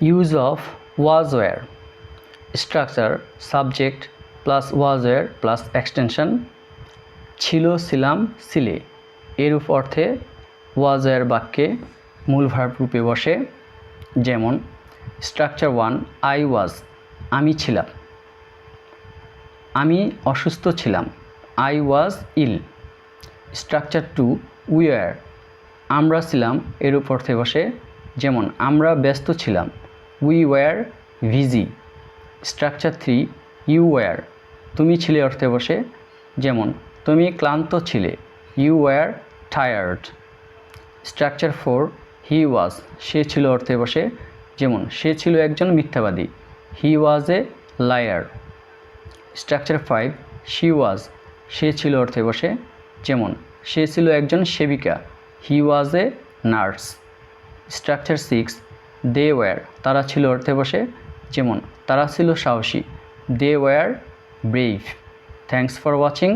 Use of was wire, structure subject plus was wire plus extension. ছিল, ছিলাম, ছিলে এরূপ অর্থে ওয়াজ ওয়্যার বাক্যে মূল ভার্ব রূপে বসে। যেমন স্ট্রাকচার 1 আই ওয়াজ, আমি ছিলাম। আমি অসুস্থ ছিলাম, I was ill. Structure 2 we were, আমরা ছিলাম এরূপ অর্থে বসে। যেমন আমরা ব্যস্ত ছিলাম, we were busy. Structure 3 you were, তুমি ছিলে অর্থে বসে। যেমন তুমি ক্লান্ত ছিলে, you were tired. Structure 4 he was, সে ছিল অর্থে বসে। যেমন সে ছিল একজন মিথ্যাবাদী, he was a liar. Structure 5 she was, সে ছিল অর্থে বসে। যেমন সে ছিল একজন সেবিকা, he was A nurse. Structure 6 they were, তারা ছিল অর্থে বসে। যেমন তারা ছিল সাহসী, they were brave. Thanks for watching.